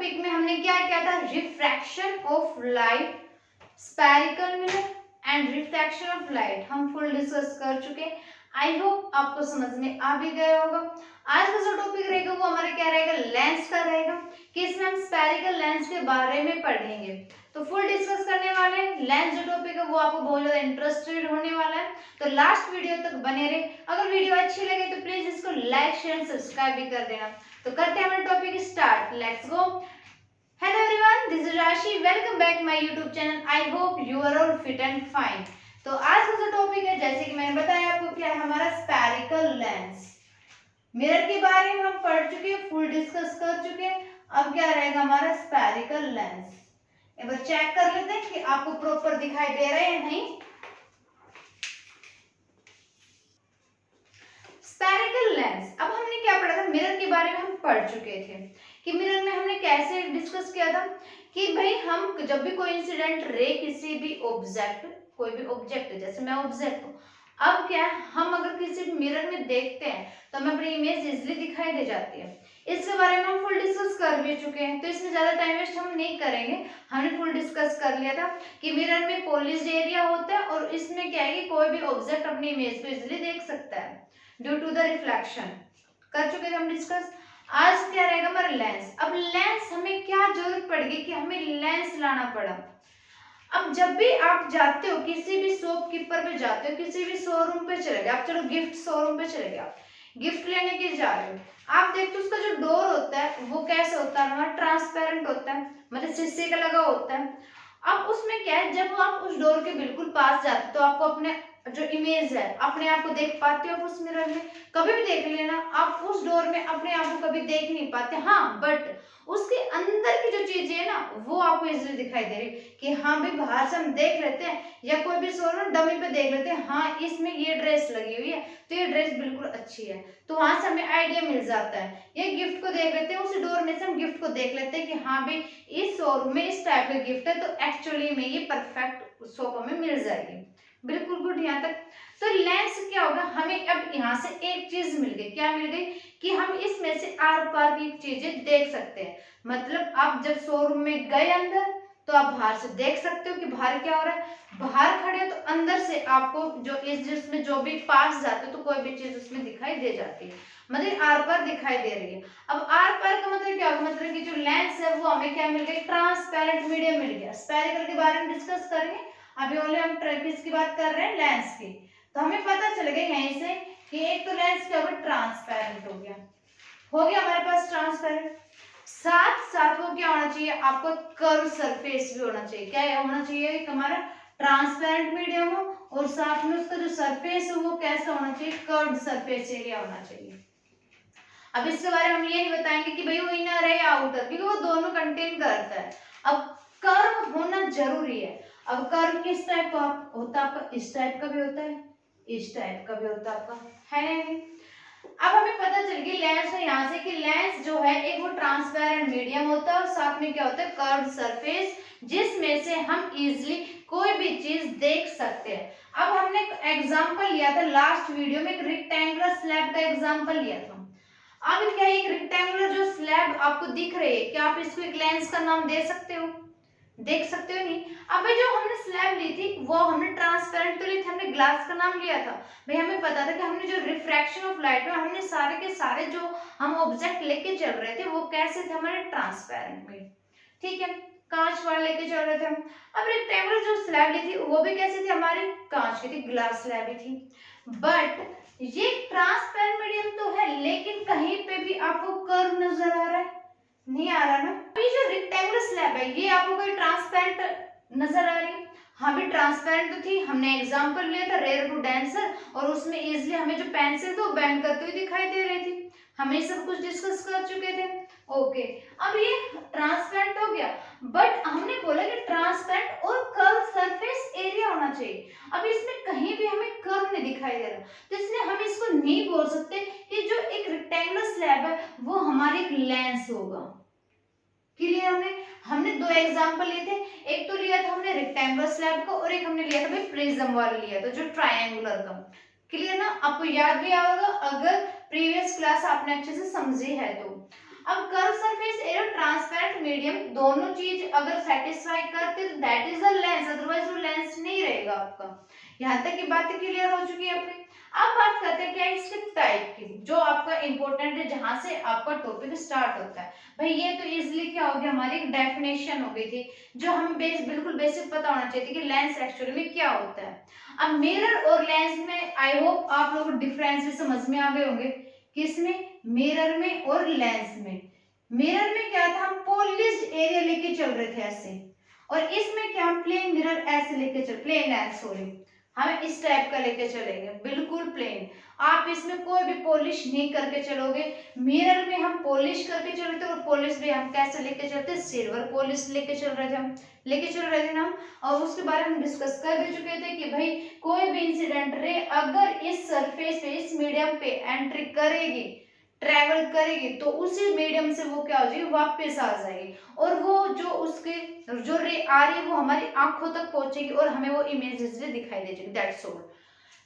Topic में हमने क्या किया था, refraction of light, spherical mirror and refraction of light हम फुल डिस्कस कर चुके। आई होप आपको समझ में आ भी गया होगा। आज का जो टॉपिक रहेगा वो हमारा क्या रहेगा, लेंस का रहेगा, कि इसमें हम स्फेरिकल लेंस के बारे में पढ़ेंगे। तो फुल डिस्कस करने वाले हैं। लेंस जो टॉपिक है वो आपको बहुत ज्यादा इंटरेस्टेड होने वाला है, तो लास्ट वीडियो तक बने रहे। अगर वीडियो अच्छी लगे तो प्लीज इसको लाइक शेयर सब्सक्राइब भी कर देना। तो करते हैं हमारा topic start, let's go. Hello everyone, this is Rashi. Welcome back my YouTube channel. I hope you are all fit and fine. तो आज का जो टॉपिक है, जैसे कि मैंने बताया आपको, क्या है हमारा स्फेरिकल लेंस। मिरर के बारे में हम पढ़ चुके, फुल डिस्कस कर चुके। अब क्या रहेगा हमारा स्फेरिकल लेंस। एक बार चेक कर लेते हैं कि आपको प्रॉपर दिखाई दे रहा है या नहीं। स्फेरिकल लेंस, अब हमने क्या पढ़ा था, मिरर के बारे में हम पढ़ चुके थे कि मिरर में हमने कैसे डिस्कस किया था कि भाई हम जब भी कोई इंसिडेंट रे किसी भी ऑब्जेक्ट, कोई भी ऑब्जेक्ट, जैसे मैं ऑब्जेक्ट हूँ, अब क्या हम अगर किसी मिरर में देखते हैं तो हमें अपनी इमेज इजिली दिखाई दे जाती है। इसके बारे में हम फुल डिस्कस कर भी चुके हैं, तो इसमें ज्यादा टाइम वेस्ट हम नहीं करेंगे। हमने फुल डिस्कस कर लिया था कि मिरर में पॉलिश्ड एरिया होता है और इसमें क्या है कि कोई भी ऑब्जेक्ट अपनी इमेज को इजिली देख सकता है ड्यू टू द रिफ्लेक्शन। कर चुके थे हम डिस्कस। आज क्या रहेगा हमारा लेंस। अब लेंस हमें क्या जरूरत पड़ेगी कि हमें लेंस लाना पड़ा। अब जब भी आप जाते हो किसी भी शॉपकीपर पे जाते हो, किसी भी शोरूम पे चले गए आप, चलो गिफ्ट शोरूम पे चले गए, आप गिफ्ट लेने के जा रहे हो, आप देखते हो उसका जो डोर होता है वो कैसा होता है, हमारा ट्रांसपेरेंट होता है, मतलब शीशे का लगा होता है। अब उसमें क्या है, जब आप उस डोर के बिल्कुल पास जाते हो तो आपको अपने जो इमेज है अपने आप को देख पाते हो आप उस मिरर में। कभी भी देख लेना, आप उस डोर में अपने आप को कभी देख नहीं पाते, हाँ बट उसके अंदर की जो चीजें है ना वो आपको इजीली दिखाई दे रही कि हाँ भाई बाहर से हम देख लेते हैं या कोई भी शोरूम डमी पे देख लेते हैं, हाँ इसमें ये ड्रेस लगी हुई है तो ये ड्रेस बिल्कुल अच्छी है, तो वहां से हमें आइडिया मिल जाता है। ये गिफ्ट को देख लेते हैं, उस डोर में से हम गिफ्ट को देख लेते हैं कि हाँ भाई इस शोरूम में इस टाइप का गिफ्ट है, तो एक्चुअली में ये परफेक्ट शॉप हमें मिल जाएगी। बिल्कुल गुड यहाँ तक। तो लेंस क्या होगा, हमें अब यहाँ से एक चीज मिल गई, क्या मिल गई कि हम इसमें से आर पार की चीजें देख सकते हैं। मतलब आप जब शोरूम में गए अंदर तो आप बाहर से देख सकते हो कि बाहर क्या हो रहा है, बाहर खड़े हो तो अंदर से आपको जो इस जिसमें जो भी पास जाते हो तो कोई भी चीज उसमें दिखाई दे जाती है, मतलब आर पार दिखाई दे रही है। अब आर पार का मतलब क्या होगा, मतलब कि जो लेंस है वो हमें क्या मिल गई, ट्रांसपेरेंट मीडियम मिल गया। स्फेरिकल के बारे में डिस्कस करेंगे, अभी ओनली हम किस की बात कर रहे हैं, लेंस की। तो हमें पता चल गया यहीं से कि एक तो लेंस क्या होगा, ट्रांसपेरेंट हो गया हमारे पास ट्रांसपेरेंट। साथ साथ वो क्या होना चाहिए, आपको कर्व सरफेस भी होना चाहिए। क्या होना चाहिए, एक हमारा ट्रांसपेरेंट मीडियम हो और साथ में उसका जो सरफेस है वो कैसा होना चाहिए, कर्व सरफेस एरिया होना चाहिए। अब इसके बारे में हम ये नहीं बताएंगे कि भाई वो इनर है या आउटर, क्योंकि वो दोनों कंटेन करता है। अब कर्व होना जरूरी है। अब कर्व किस टाइप का होता है आपका, इस टाइप का भी होता है, इस टाइप का भी होता है आपका, है नहीं। अब हमें पता चल गई लेंस है यहाँ से कि लेंस जो है एक वो ट्रांसपेरेंट मीडियम होता है और साथ में क्या होता है, कर्व सरफेस, जिसमें से हम इजिली कोई भी चीज देख सकते हैं। अब हमने एग्जांपल लिया था लास्ट वीडियो में, एक रेक्टेंगुलर स्लैब का एग्जांपल लिया था। अब क्या एक रेक्टेंगुलर जो स्लैब आपको दिख रही है, क्या आप इसको एक लेंस का नाम दे सकते हो, देख सकते हो नहीं। अब जो हमने स्लैब ली थी वो हमने ट्रांसपेरेंट तो ली थी, हमने ग्लास का नाम लिया था। भाई हमें पता था कि हमने जो रिफ्रैक्शन ऑफ लाइट में हमने सारे के सारे जो हम ऑब्जेक्ट लेके चल रहे थे वो कैसे थे, हमारे ट्रांसपेरेंट में, ठीक है, कांच वाले लेके चल रहे थे हम। अब रेक्टेंगुलर जो स्लैब ली थी वो भी कैसी थी, हमारी कांच की थी, ग्लास स्लैब ही थी। बट ये ट्रांसपेरेंट मीडियम तो है लेकिन कहीं पे भी आपको कर्व नजर आ रहा है, नहीं आ रहा ना। अभी जो रेक्टेंगुलर स्लैब है ये आपको कोई ट्रांसपेरेंट नजर आ रही है, हाँ भी ट्रांसपेरेंट तो थी, हमने एग्जांपल लिया था रेयर टू डेंसर और उसमें इजीली हमें जो पेंसिल तो बेंड करते हुए दिखाई दे रही थी, हमें सब कुछ डिस्कस कर चुके थे। ओके, अब ये ट्रांसपेरेंट हो गया, बट हमने बोला कि ट्रांसपेरेंट और कर्व सरफेस एरिया होना चाहिए। अब इसमें कहीं भी हमें कर्व नहीं दिखाई दे रहा, तो इसलिए हम इसको नहीं बोल सकते कि जो एक रेक्टेंगुलर स्लैब है वो हमारी एक लेंस होगा। क्लियर, हमने दो एग्जांपल लिए थे, एक तो लिया था हमने रेक्टेंगुलर स्लैब का और एक हमने लिया था भाई प्रिज्म वाला लिया था जो ट्रायंगुलर का। क्लियर ना, आपको याद भी आएगा अगर प्रीवियस क्लास आपने अच्छे से समझी है तो। अब curve surface area transparent medium दोनों चीज अगर सेटिस्फाई करते तो that is a lens, otherwise वो लेंस नहीं रहेगा आपका। यहाँ तक की बातें क्लियर हो चुकी है अपनी। अब बात करते हैं क्या इसके टाइप की, जो आपका इंपॉर्टेंट है, जहां से आपका टॉपिक स्टार्ट होता है। भाई ये तो इजिली क्या हो गया, हमारी एक डेफिनेशन हो गई थी, जो हमें बिल्कुल बेसिक पता होना चाहिए कि लेंस एक्चुअली में क्या होता है। अब मिरर और लेंस में आई होप आप लोग डिफरेंस भी समझ में आ गए होंगे। किसमें? मिरर में और लेंस में। मिरर में क्या था, हम पॉलिश्ड एरिया लेके चल रहे थे ऐसे, और इसमें क्या, हम प्लेन मिरर ऐसे लेके चल, प्लेन लेंस सॉरी, हमें इस टाइप का लेके चलेंगे, बिल्कुल प्लेन। आप इसमें कोई भी पॉलिश नहीं करके चलोगे। मिरर में हम पॉलिश करके चल रहे थे, और पॉलिश भी हम कैसे लेके चलते, सिल्वर पॉलिश लेके चल रहे थे, हम लेके चल रहे थे ना। और उसके बारे में डिस्कस कर भी चुके थे कि भाई कोई भी इंसिडेंट रे अगर इस सरफेस पे, इस मीडियम पे एंट्री करेगी, ट्रेवल करेगी, तो उसी मीडियम से वो क्या हो जाएगी, वापस आ जाएगी, और वो जो उसके जो रे आ रही है वो हमारी आंखों तक पहुंचेगी और हमें वो इमेज इजीली दिखाई देगी। That's all.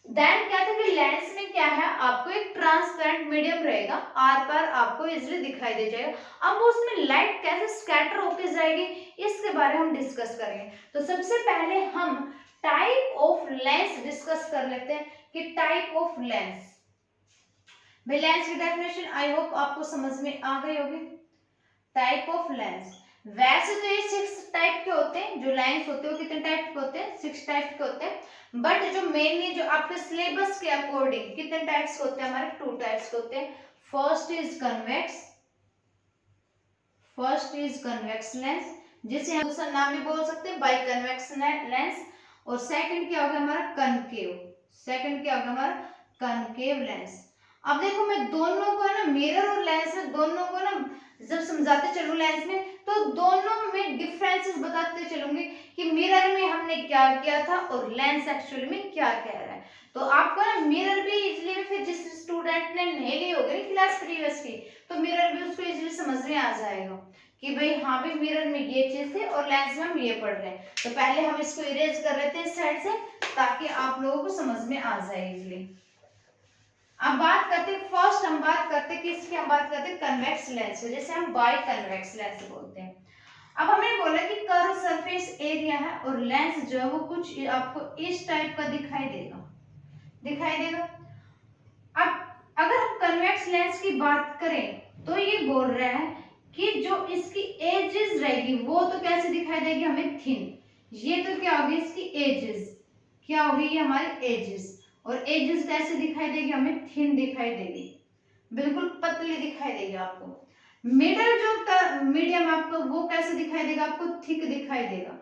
देन क्या था कि लेंस में क्या है, आपको एक ट्रांसपेरेंट मीडियम रहेगा, आर पार आपको इजीली दिखाई दे जाएगा। अब उसमें लाइट कैसे स्कैटर होके जाएगी, इसके बारे में हम डिस्कस करेंगे। तो सबसे पहले हम टाइप ऑफ लेंस डिस्कस कर लेते हैं कि टाइप ऑफ लेंस। भाई लेंस की डेफिनेशन आई होप आपको समझ में आ गई होगी। टाइप ऑफ लेंस, वैसे तो ये 6 टाइप के होते हैं, जो लेंस होते हैं वो कितने टाइप के होते हैं, 6 टाइप के होते हैं। बट जो मेनली जो आपके सिलेबस के अकॉर्डिंग कितने टाइप्स के होते हैं, हमारे 2 टाइप्स के होते हैं। फर्स्ट इज कन्वेक्स लेंस, जिसे हम दूसरा नाम भी बोल सकते हैं बाई कन्वेक्स लेंस। और सेकंड क्या होगा हमारा, कनकेव लेंस। अब देखो मैं दोनों को ना, मिरर और लेंस में दोनों को ना जब समझाते चलूं लेंस में, तो दोनों में डिफरेंसेस बताते चलूंगी कि मिरर में हमने क्या किया था और लेंस एक्चुअली में क्या कह रहा है। तो आपको ना मिरर भी इजीली में, फिर जिस स्टूडेंट ने नहीं ली होगी क्लास प्रीवियस की, तो मिरर भी उसको इजीली समझ में आ जाएगा कि भाई हाँ भी मिरर में ये चीज थी और लेंस में हम ये पढ़ रहे हैं। तो पहले हम इसको इरेज कर लेते हैं इस साइड से, ताकि आप लोगों को समझ में आ जाए इजीली। अब बात करते हैं, फर्स्ट हम बात करते हैं किसकी, हम बात करते हैं कन्वेक्स लेंस, जैसे हम बाई कन्वेक्स लेंस बोलते हैं। अब हमने बोला कि कर्व सरफेस एरिया है और लेंस जो है वो कुछ आपको इस टाइप का दिखाई देगा। अब अगर हम कन्वेक्स लेंस की बात करें तो ये बोल रहा है कि जो इसकी एजेस रहेगी वो तो कैसे दिखाई देगी, हमें थिन। ये तो क्या होगी, इसकी एजेस क्या होगी, ये हमारी एजेस, और एजेस कैसे दिखाई देगी, हमें थिन दिखाई देगी, बिल्कुल पतली दिखाई देगी आपको। मिडल जो मीडियम आपको वो कैसे दिखाई देगा, आपको थिक दिखाई देगा।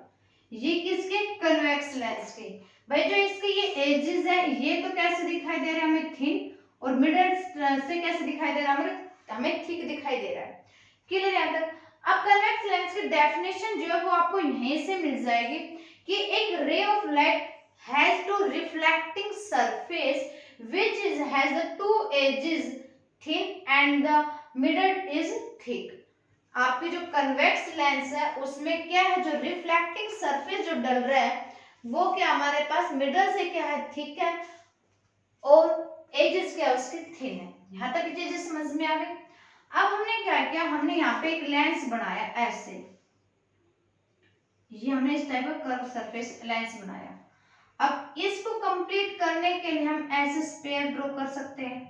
ये किसके, कन्वेक्स लेंस के। भाई जो इसके ये एजेस है ये तो कैसे दिखाई दे रहे हैं हमें, थिन, और मिडल से कैसे दिखाई दे रहा है हमें थिक दिखाई दे रहा है। क्लियर है यहाँ तक। अब कन्वेक्स लेंस की डेफिनेशन जो है वो आपको यहीं से मिल जाएगी कि एक रे of light has to reflecting surface which has the 2 edges thin and the middle is thick। आपकी जो कन्वेक्स लेंस है उसमें क्या है, जो रिफ्लेक्टिंग सरफेस जो डल रहा है वो क्या हमारे पास मिडल से क्या है, थिक है, और एजेस क्या है उसके, थिन है। यहाँ तक चीजें समझ में आ गई। अब हमने क्या किया, हमने यहाँ पे एक लेंस बनाया ऐसे, ये हमने इस टाइप का कर्व सरफेस लेंस बनाया। अब इसको कंप्लीट करने के लिए हम ऐसे स्फीयर ड्रॉ कर सकते हैं,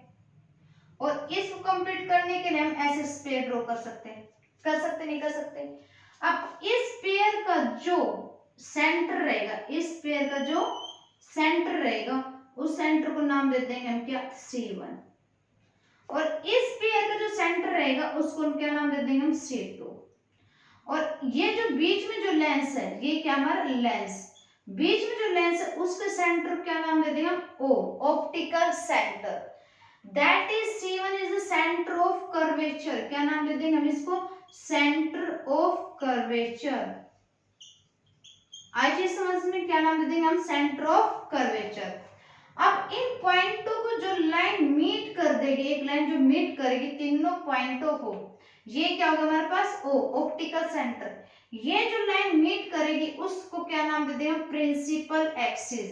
और इसको कंप्लीट करने के लिए हम ऐसे स्फीयर ड्रॉ कर सकते हैं, नहीं कर सकते। अब इस स्फीयर का जो सेंटर रहेगा, इस स्फीयर का जो सेंटर रहेगा उस सेंटर को नाम दे देंगे हम क्या, C1, और इस स्फीयर का जो सेंटर रहेगा उसको हम क्या नाम दे देंगे हम, C2, और ये जो बीच में जो लेंस है ये क्या हमारा लेंस, बीच में जो लेंस है उसके सेंटर क्या नाम दे देंगे हम, O, optical centre. That is C1 is the centre of curvature, क्या नाम दे देंगे हम इसको, सेंटर ऑफ कर्वेचर। आई चीज समझ में, क्या नाम दे देंगे हम, सेंटर ऑफ कर्वेचर। अब इन पॉइंटों को जो लाइन मीट कर देगी, एक लाइन जो मीट करेगी तीनों पॉइंटों को, ये क्या होगा हमारे पास, O, ऑप्टिकल सेंटर। ये जो लाइन मीट करेगी उसको क्या नाम दे देंगे, प्रिंसिपल एक्सिस।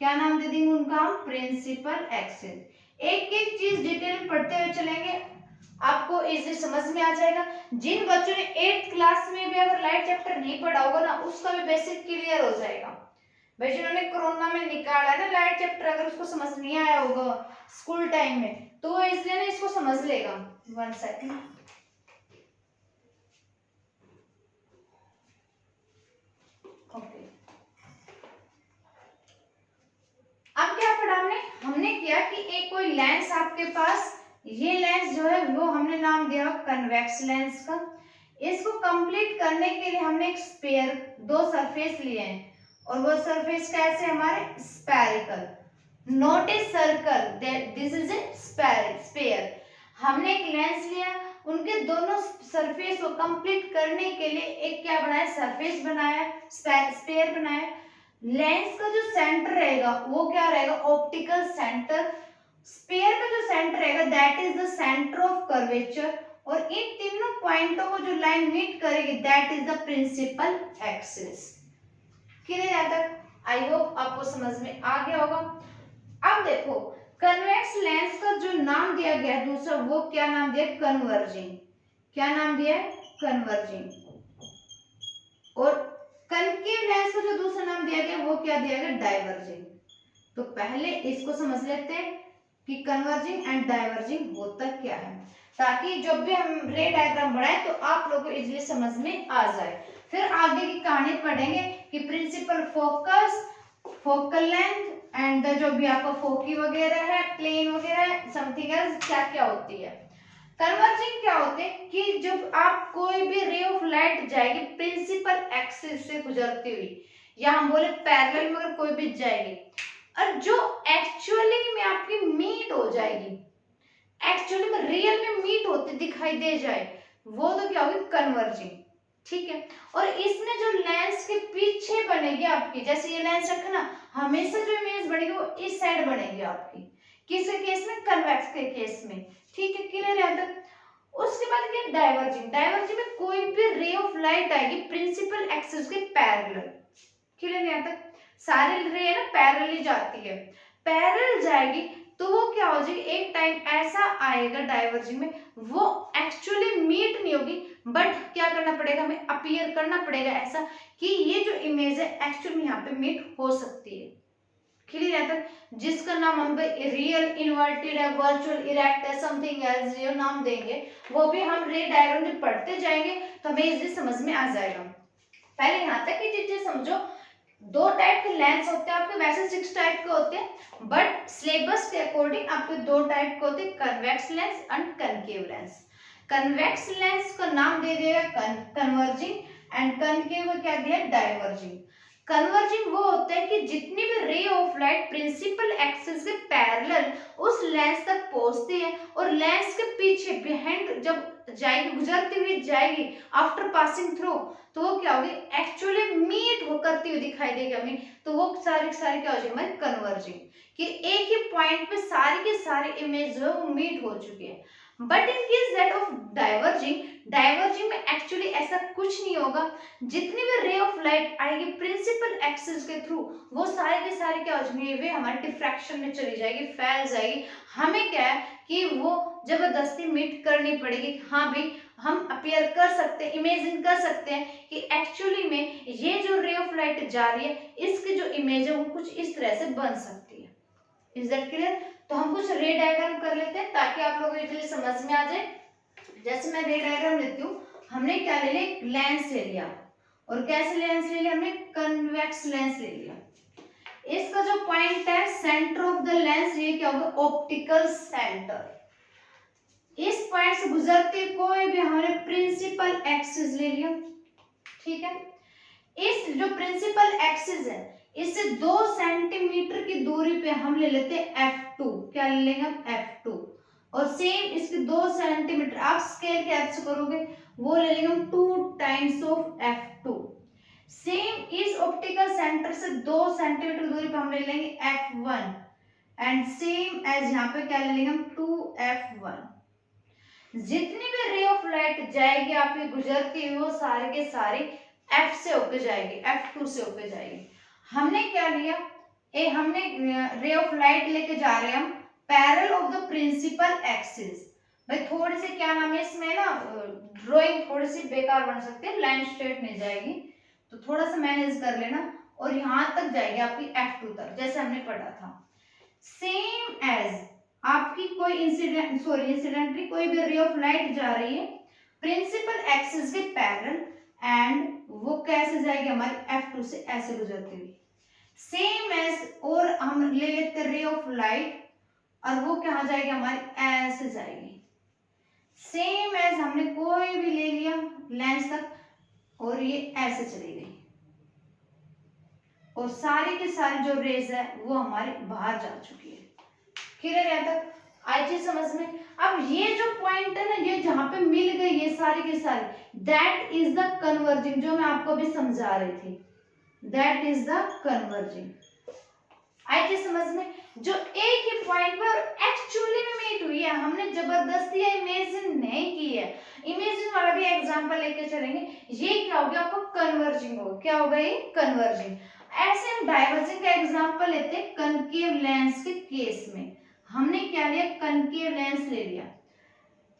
क्या नाम दे देंगे उनका हम, प्रिंसिपल एक्सिस। एक एक चीज डिटेल में पढ़ते हुए चलेंगे, आपको इजी समझ में आ जाएगा। जिन बच्चों ने 8th क्लास में भी अगर लाइट चैप्टर नहीं पढ़ा होगा ना, उसका भी बेसिक क्लियर हो जाएगा। भाई जिन्होंने कोरोना में निकाला है ना लाइट चैप्टर, अगर उसको समझ नहीं आया होगा स्कूल टाइम में, तो वो इसलिए ना इसको समझ लेगा। 1 सेकंड। ओके, अब क्या पढ़ा हमने किया कि एक कोई लेंस आपके पास, ये लेंस जो है वो हमने नाम दिया कन्वेक्स लेंस का। इसको कंप्लीट करने के लिए हमने एक स्फीयर, दो सरफेस लिए हैं, और वो सरफेस कैसे हमारे spherical, not a circle, this is a sphere. हमने एक लेंस लिया, उनके दोनों सरफेस को कंप्लीट करने के लिए एक क्या बनाया, सरफेस बनाया, स्फीयर बनाया। लेंस का जो सेंटर रहेगा वो क्या रहेगा, ऑप्टिकल सेंटर। स्फीयर का जो सेंटर रहेगा that is the centre of curvature, और इन तीनों पॉइंटों को जो लाइन मीट करेगी that is the principal axis. Clear है तक? आई होप आपको समझ में आ गया होगा। अब देखो कन्वेक्स लेंस का जो नाम दिया गया दूसरा, वो क्या नाम दिया, कन्वर्जिंग। क्या नाम दिया है, कन्वर्जिंग। और कनकेव लेंस का जो दूसरा नाम दिया गया वो क्या दिया गया, डाइवर्जिंग। तो पहले इसको समझ लेते हैं कि कन्वर्जिंग एंड डाइवर्जिंग होता क्या है, ताकि जब भी हम रे डायग्राम बढ़ाएं तो आप लोगों को इजीली समझ में आ जाए। फिर आगे की कहानी पढ़ेंगे कि principal focus, focal length and जो भी आपका फोकी वगैरह है, प्लेन वगैरह, समथिंग एल्स क्या क्या होती है। कन्वर्जिंग क्या होते हैं कि जब आप कोई भी रे ऑफ लाइट जाएगी प्रिंसिपल एक्सिस से गुजरती हुई, या हम बोले पैरेलल में अगर कोई भी जाएगी, और जो एक्चुअली में आपकी मीट हो जाएगी, एक्चुअली में रियल में मीट होते दिखाई दे जाए, वो तो क्या होगी, कन्वर्जिंग। ठीक है, और इसमें जो लेंस के पीछे बनेगी आपकी, जैसे ये लेंस रखना, हमेशा जो इमेज बनेगी वो इस साइड बनेगी आपकी, किसके केस में, कन्वेक्स के केस में। ठीक है, क्लियर है तक? उसके बाद क्या, डाइवर्जिंग। डाइवर्जिंग में कोई भी रे ऑफ लाइट आएगी प्रिंसिपल एक्सिस के पैरेलल। क्लियर है तक? सारी रे है ना पैरेलल जाती है, पैरेलल जाएगी तो वो क्या हो जाएगी, एक टाइम ऐसा आएगा डाइवर्जिंग में, वो एक्चुअली मीट नहीं होगी, बट क्या करना पड़ेगा, हमें अपीयर करना पड़ेगा ऐसा कि ये जो इमेज है एक्चुअली में यहाँ पे मीट हो सकती है। क्लियर है तक? जिसका नाम हम रियल, इन्वर्टेड है, वर्चुअल, इरेक्ट है, समथिंग एल्स जो नाम देंगे, वो भी हम रे डायग्राम जब पढ़ते जाएंगे तो हमें इजीली समझ में आ जाएगा। पहले यहाँ तक की चीजें समझो। दो टाइप के लेंस होते हैं आपके, वैसे 6 टाइप के होते हैं, बट सिलेबस के अकॉर्डिंग आपके दो टाइप के होते हैं, convex lens and concave lens. Convex lens का नाम दे दिया कन्वर्जिंग, एंड कनकेव का क्या दिया, डाइवर्जिंग। कन्वर्जिंग वो होता है कि जितनी भी ray of light principal axis के पैरेलल उस लेंस तक पहुंचती है, और लेंस के पीछे बिहाइंड जब जाएगी, गुजरती हुई जाएगी, आफ्टर पासिंग थ्रू, तो वो क्या होगी, एक्चुअली मीट हो करती हुई दिखाई देगी हमें, तो वो सारी सारी क्या हो जाएगी हमारी, कन्वर्जिंग। कि एक ही पॉइंट पे सारी के सारी इमेज जो है वो मीट हो चुकी है। But in case that of diverging, diverging में एक्चुअली ऐसा कुछ नहीं होगा। जितनी भी रे ऑफ लाइट आएगी प्रिंसिपल एक्सिस के थ्रू, वो सारी की सारी क्या हो जाएंगी, वे हमारे डिफ्रैक्शन में चली जाएगी, फैल जाएगी। हमें क्या है कि वो जबरदस्ती मीट करनी पड़ेगी। हाँ भाई, हम अपीयर कर सकते हैं, इमेजिन कर सकते हैं कि एक्चुअली में ये जो रे ऑफ लाइट जा रही है, इसकी जो इमेज है वो कुछ इस तरह से बन सकती है। Is that clear? तो हम कुछ रे डायग्राम कर लेते हैं ताकि आप लोगों को इजीली समझ में आ जाए। जैसे मैं रे डायग्राम लेती हूँ, हमने क्या ले लिया, लेंस ले लिया, और कैसे लेंस ले लिया हमने, कन्वेक्स लेंस ले लिया। इसका जो पॉइंट है सेंटर ऑफ द लेंस, ये क्या होगा, ऑप्टिकल सेंटर। इस पॉइंट से गुजरते कोई भी हमने प्रिंसिपल एक्सिस ले लिया। ठीक है, इस जो प्रिंसिपल एक्सिस है इससे 2 सेंटीमीटर की दूरी पे हम ले लेते हैं F2। क्या ले लेंगे हम, F2। और सेम इसके 2 सेंटीमीटर आप स्केल के हेल्प से करोगे, वो ले लेंगे हम 2 टाइम्स ऑफ F2। सेम इस ऑप्टिकल सेंटर से 2 सेंटीमीटर दूरी पे हम ले लेंगे F1, एंड सेम एज यहाँ पे क्या ले लेंगे हम, 2F1। जितनी भी रे ऑफ लाइट जाएगी आपकी गुजरती हुई, वो सारे के सारे F से होके जाएगी, F2 से होके जाएगी। हमने क्या लिया, हमने रे ऑफ लाइट लेके जा रहे हैं हम parallel of the principal axis. भाई थोड़ी सी क्या नाम है इसमें ना, ड्राइंग थोड़ी सी बेकार बन सकती है, लाइन स्ट्रेट नहीं जाएगी, तो थोड़ा सा मैनेज कर लेना। और यहां तक जाएगी आपकी F2 तक, जैसे हमने पढ़ा था। सेम एज आपकी कोई इंसिडेंटली कोई भी रे ऑफ लाइट जा रही है प्रिंसिपल एक्सिस के पैरेलल, एंड वो कैसे जाएगी हमारी F2 से ऐसे गुजरती हुई। सेम एज, और हम ले लेते रे ऑफ लाइट और वो कहाँ जाएगी हमारी, ऐसे जाएगी। सेम एज हमने कोई भी ले लिया लेंस तक और ये ऐसे चली गई, और सारी की सारी जो रेज है वो हमारी बाहर जा चुकी है। क्लियर है तक, आई चीज समझ में। अब ये जो पॉइंट है ना, ये जहां पे मिल गई ये सारी की सारी, दैट इज द कन्वर्जिंग, जो मैं आपको अभी समझा रही थी, दैट इज द कन्वर्जिंग। आई चीज समझ में, जो एक ही पॉइंट पर एक्चुअली में मीट हुई है, हमने जबरदस्ती इमेजिन नहीं की है। इमेजिन वाला भी एग्जांपल लेके चलेंगे, ये क्या हो गया आपको, कन्वर्जिंग हो, क्या होगा ये, कन्वर्जिंग। ऐसे हम डाइवर्जिंग का एग्जांपल लेते हैं कनकेव लेंस के केस में। हमने क्या लिया, कनकेव लेंस ले लिया।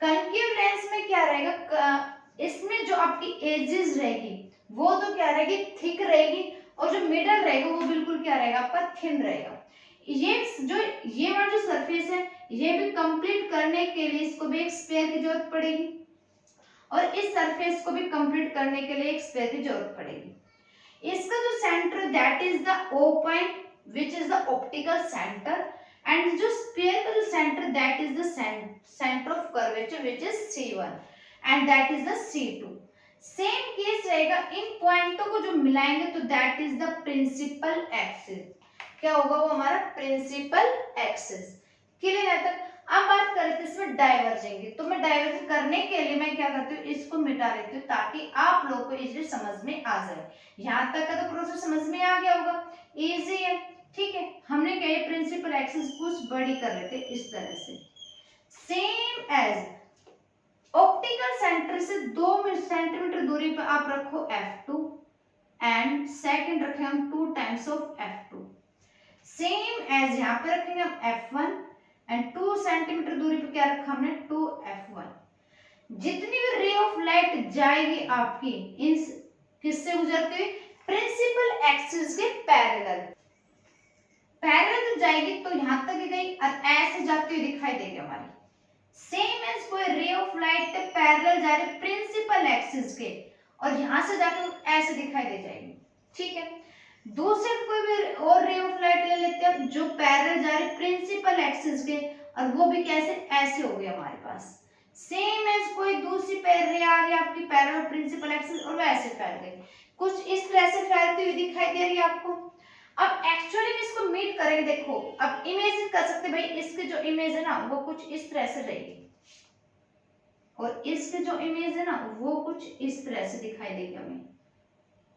कनकेव लेंस में क्या रहेगा, इसमें जो आपकी एजेस रहेगी वो तो क्या रहेगी, थिक रहेगी, और जो मिडल रहेगा वो बिल्कुल क्या रहेगा आपका, थिन रहेगा। ये वाला जो सरफेस है ये भी कंप्लीट करने के लिए इसको भी एक स्फीयर की जरूरत पड़ेगी, और इस सरफेस को भी कंप्लीट करने के लिए एक स्फीयर की जरूरत पड़ेगी। इसका जो centre that is the O point which is the optical centre, and जो स्फीयर का जो centre that is the centre of curvature which is C1 and that is the C2। Same case रहेगा, इन पॉइंटों को जो मिलाएंगे तो that is the principal axis, क्या होगा वो हमारा प्रिंसिपल एक्सिस। क्लियर है तक। अब बात करें इसमें डाइवर्जिंग की, तो मैं डाइवर्जिंग करने के लिए मैं क्या करती हूँ, इसको मिटा लेती हूँ ताकि आप लोग को इजीली समझ में आ जाए। यहाँ तक का तो प्रोसेस समझ में आ गया होगा, इजी है, ठीक है। हमने क्या, ये प्रिंसिपल एक्सिस कुछ बड़ी कर लेते इस तरह से। सेम एज ऑप्टिकल सेंटर से 2 सेंटीमीटर दूरी पर आप रखो F2 एंड सेकंड रखें हम 2 times of F2। Same as यहाँ पे रखेंगे हम F1 एंड 2 सेंटीमीटर दूरी पे क्या रखा हमने, 2F1। जितनी भी रे ऑफ लाइट जाएगी आपकी इन किससे गुजरते हुए, प्रिंसिपल एक्सिस के पैरेलल। पैरेलल जब जाएगी तो यहाँ तक गई और ऐसे जाती हुई दिखाई देगी हमारी। सेम एज कोई रे ऑफ लाइट पैरेलल जा रही प्रिंसिपल एक्सिस के, और यहां से जाकर ऐसे दिखाई दे जाएगी, ठीक है। दूसरे कोई भी और रे ऑफ लाइट ले लेते हैं जो पैरेलल जा रही प्रिंसिपल एक्सिस के, और वो भी कैसे, ऐसे हो गई हमारे पास। सेम एज कोई दूसरी रे आ रही है आपकी पैरेलल प्रिंसिपल एक्सिस और वैसे फैल गई, कुछ इस तरह से फैलती हुई दिखाई दे रही है आपको। अब एक्चुअली में इसको मीट करेंगे, देखो अब इमेजिन कर सकते भाई, इसकी जो इमेज है ना वो कुछ इस तरह से रहेगी, और इसकी जो इमेज है ना वो कुछ इस तरह से दिखाई देगी हमें,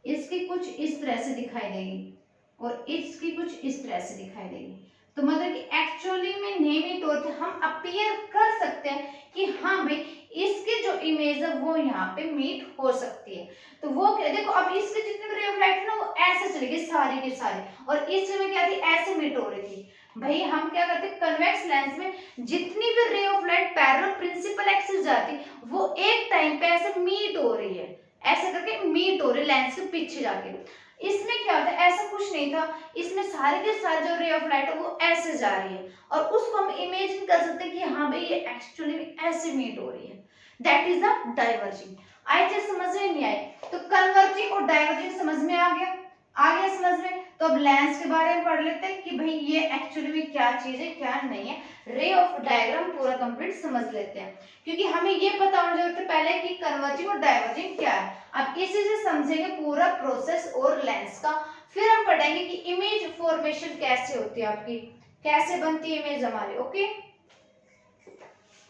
इसकी कुछ इस तरह से दिखाई देगी, और इसकी कुछ इस तरह से दिखाई देगी। तो मतलब कि एक्चुअली में नियमित तौर पे हम अपीयर कर सकते हैं कि हाँ भाई इसकी जो इमेज है वो यहाँ पे मीट हो सकती है। तो वो देखो अब इसके जितने भी रे ऑफ लाइट है ना वो ऐसे चली गई सारी की सारी, और इसमें क्या थी, ऐसे मीट हो रही थी। भाई हम क्या करते हैं, कन्वेक्स लेंस में जितनी भी ray of light parallel principal axis जाती वो एक टाइम पे ऐसे मीट हो रही है, ऐसे करके मीट हो रही लेंस के पीछे जाके। इसमें क्या होता है, ऐसा कुछ नहीं था, इसमें सारे के सारे जो रे ऑफ लाइट है वो ऐसे जा रही है, और उसको हम इमेजिन कर सकते हैं कि हाँ भाई ये एक्चुअली ऐसे मीट हो रही है, दैट इज द डाइवर्जिंग। आई चीज समझ में नहीं आई, तो कन्वर्जिंग और डाइवर्जिंग समझ में आ गया, आ गया समझ में। तो अब लेंस के बारे में पढ़ लेते हैं कि भाई ये एक्चुअली में क्या चीज है क्या नहीं है, रे ऑफ डायग्राम पूरा कंप्लीट समझ लेते हैं, क्योंकि हमें ये पता होना जरूरत है पहले कि कन्वर्जिंग और डाइवर्जिंग क्या है। अब इसी से समझेंगे पूरा प्रोसेस और लेंस का, फिर हम पढ़ेंगे कि इमेज फॉर्मेशन कैसे होती है आपकी, कैसे बनती है इमेज हमारी। ओके,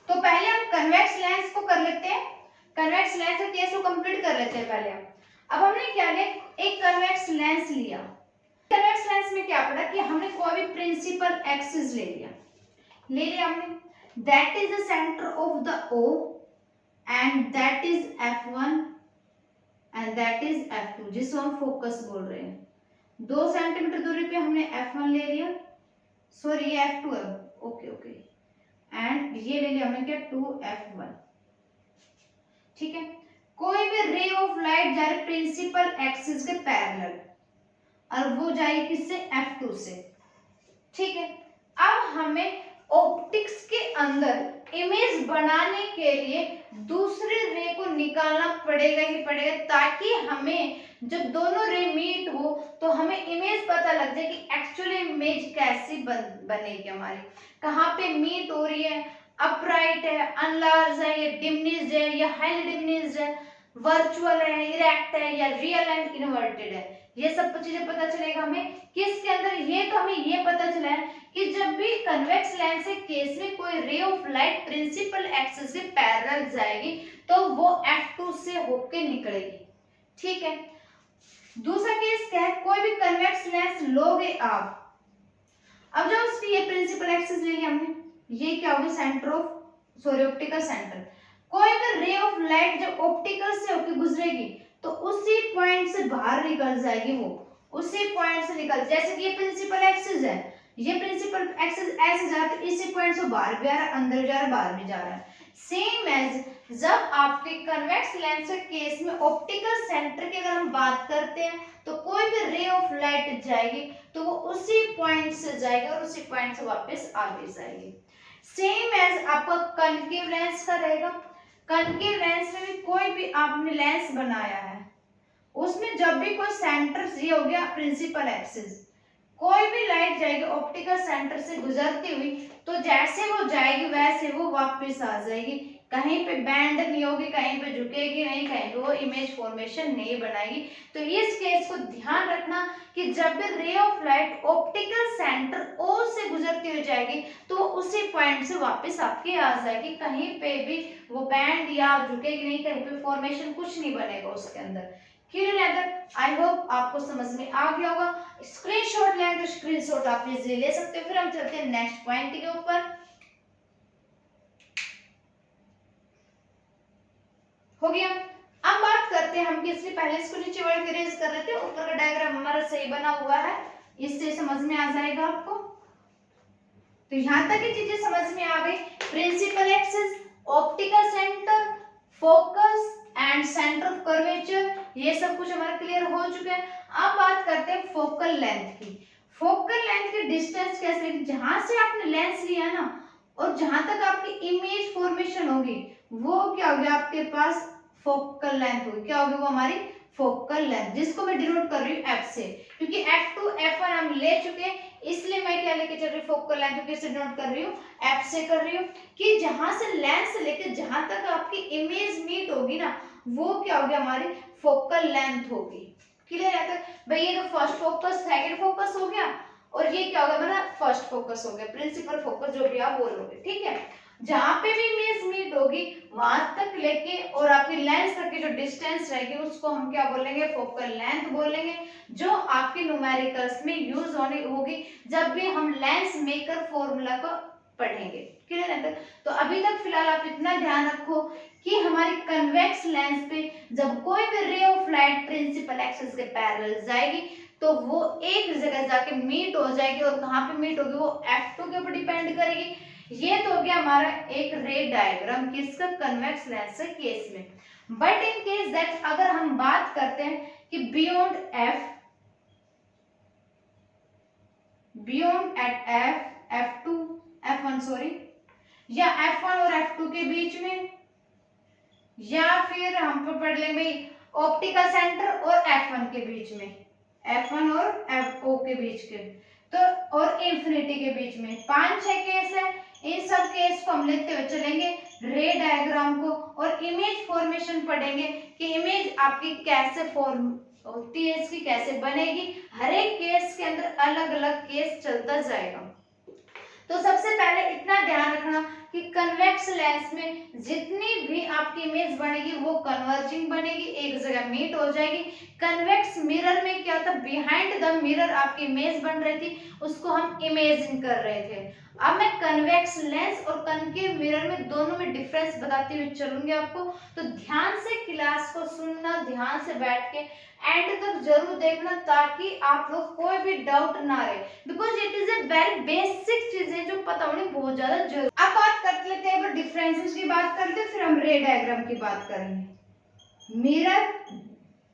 तो पहले हम कन्वेक्स लेंस को कर लेते हैं, कन्वेक्स लेंस के केस को कंप्लीट कर लेते हैं पहले। अब हमने क्या लिया, एक कन्वेक्स लेंस लिया। कन्वेक्स लेंस में क्या पड़ा कि हमने कोई भी प्रिंसिपल एक्सिस ले लिया हमने, that is the centre of the O and that is F1 and that is F2, जिसको हम फोकस बोल रहे हैं। 2 सेंटीमीटर दूरी पे हमने F1 ले लिया, सॉरी ये F2 है, ओके ओके, एंड ये ले लिया हमने क्या 2f1। ठीक है, कोई भी रे ऑफ लाइट जा रही प्रिंसिपल एक्सिस के पैरेलल और वो जाएगी किससे f2 से। ठीक है, अब हमें ऑप्टिक्स के अंदर इमेज बनाने के लिए दूसरे रे को निकालना पड़ेगा ही पड़ेगा, ताकि हमें जब दोनों रे मीट हो तो हमें इमेज पता लग जाए कि एक्चुअली इमेज कैसी बनेगी हमारी, कहाँ पे मीट हो रही है, अपराइट है, अनलार्ज है, या डिमनिज्ड है, या हाईली डिमनिज्ड है, वर्चुअल है, इरेक्ट है, या रियल एंड इन्वर्टेड है। ये सब चीजें पता चलेगा हमें किसके अंदर। ये तो हमें ये पता चला है कि जब भी कन्वेक्स लेंस के केस में कोई ray of light principal axis के पैरेलल जाएगी तो वो f2 से होके निकलेगी। ठीक है, दूसरा केस क्या है, कोई भी कन्वेक्स लेंस लोगे आप, अब जब उसकी ये प्रिंसिपल एक्सिस ले लिया हमने, ये क्या होगी सेंटर ऑफ ऑप्टिकल सेंटर। कोई भी रे ऑफ लाइट जब ऑप्टिकल से होकर गुजरेगी तो उसी पॉइंट से बाहर निकल जाएगी, वो उसी पॉइंट से निकल, जैसे कि ये प्रिंसिपल एक्सिस है, ये प्रिंसिपल एक्सिस ऐसे जा रहा है, इसी पॉइंट से बाहर भी आ रहा है, अंदर जा रहा है, बाहर भी जा रहा है। सेम एज जब आपके कन्वेक्स लेंस के केस में ऑप्टिकल सेंटर की अगर हम बात करते हैं तो कोई भी रे ऑफ लाइट जाएगी तो वो उसी पॉइंट से जाएगी और उसी पॉइंट से वापस आगे जाएगी। सेम एज आपका कनकेव लेंस का रहेगा। कनकेव लेंस में भी कोई भी आपने लेंस बनाया है, उसमें जब भी कोई सेंटर, ये हो गया प्रिंसिपल एक्सिस, कोई भी लाइट जाएगी ऑप्टिकल सेंटर से गुजरती हुई तो जैसे वो जाएगी वैसे वो वापस आ जाएगी, कहीं पे बैंड नहीं होगी, कहीं पे झुकेगी नहीं, कहीं पे वो इमेज फॉर्मेशन नहीं बनाएगी। तो इस केस को ध्यान रखना कि जब भी ray of light optical centre O से गुजरती हुई जाएगी तो उसी पॉइंट से वापस आपके आ जाएगी, कहीं पे भी वो बैंड या झुकेगी नहीं, कहीं पे फॉर्मेशन कुछ नहीं बनेगा उसके अंदर। क्लियर है तक? आई होप आपको समझ में आ गया होगा। स्क्रीनशॉट लें तो स्क्रीनशॉट आप इजीली ले सकते हो। फिर हम चलते हैं नेक्स्ट पॉइंट के ऊपर। हो गया, अब बात करते हैं हम किससे, पहले इसको नीचे वर्ड इरेज कर रहे थे, ऊपर का डायग्राम हमारा सही बना हुआ है, इससे समझ में आ जाएगा आपको। तो यहां तक की चीजें समझ में आ गई, principal axis, optical centre, focus and centre of curvature, ये सब कुछ हमारा क्लियर हो चुका है। अब बात करते हैं फोकल लेंथ की। फोकल लेंथ की डिस्टेंस कैसे लेंगे, जहां से आपने लेंस लिया ना और जहां तक आपकी इमेज फॉर्मेशन होगी वो क्या होगी आपके पास फोकल लेंथ होगी। क्या होगी वो हमारी फोकल लेंथ, जिसको मैं डिनोट कर रही हूँ f से, क्योंकि f2 f1 हम ले चुके हैं, इसलिए मैं क्या लेके चल रही हूँ फोकल लेंथ, किससे डिनोट कर रही हूँ f से कर रही हूँ, कि जहां से लेंस से लेकर जहां तक आपकी इमेज मीट होगी ना वो क्या होगी हमारी फोकल लेंथ होगी। क्लियर है? तो भाई ये तो फर्स्ट फोकस, सेकंड फोकस हो गया और ये क्या होगा हमारा फर्स्ट फोकस हो गया, प्रिंसिपल फोकस जो भी आप बोलोगे। ठीक है, जहां पे भी इमेज मीट होगी वहां तक लेके और आपकी लेंस तक की जो डिस्टेंस रहेगी उसको हम क्या बोलेंगे, फोकल लेंथ बोलेंगे, जो आपके न्यूमेरिकल्स में यूज होनी होगी जब भी हम लेंस मेकर फॉर्मूला को पढ़ेंगे। क्लियर है? तो अभी तक फिलहाल आप इतना ध्यान रखो कि हमारी कन्वेक्स लेंस पे जब कोई भी ray of light principal axis के पैरेलल जाएगी तो वो एक जगह जाके मीट हो जाएगी, और कहाँ पे मीट होगी वो f2 के ऊपर डिपेंड करेगी। ये तो हो गया हमारा एक रे डायग्राम किसका, कन्वेक्स लेंस के केस में। बट इन केस दैट अगर हम बात करते हैं कि beyond eight f2 f1 sorry, या f1 और f2 के बीच में, या फिर हम पे पढ़ लेंगे भाई ऑप्टिकल सेंटर और f1 के बीच में, f1 और fo के बीच के, तो और इंफिनिटी के बीच में, 5-6 केस है। इन सब केस को हम लेते हुए चलेंगे रे डायग्राम को, और इमेज फॉर्मेशन पढ़ेंगे कि इमेज आपकी कैसे फॉर्म होती है, इसकी कैसे बनेगी। हर एक केस के अंदर अलग अलग केस चलता जाएगा। तो सबसे पहले इतना ध्यान रखना कि कन्वेक्स लेंस में जितनी भी आपकी इमेज बनेगी वो कन्वर्जिंग बनेगी, एक जगह मीट हो जाएगी। कन्वेक्स मिरर में क्या था, बिहाइंड द मिरर आपकी इमेज बन रही थी, उसको हम इमेजिंग कर रहे थे। अब मैं कन्वेक्स लेंस और कनकेव मिरर में दोनों में डिफरेंस बताती हुई चलूंगी आपको, तो ध्यान से क्लास को सुनना, ध्यान से बैठ के एंड तक जरूर देखना, ताकि आप लोग कोई भी डाउट ना रहे, because it is a very basic चीजें जो पता होनी बहुत ज्यादा जरूरी। अब बात करते लेते हैं, डिफरेंसेस की बात करते हैं, फिर हम रे डायग्राम की बात करेंगे। मिरर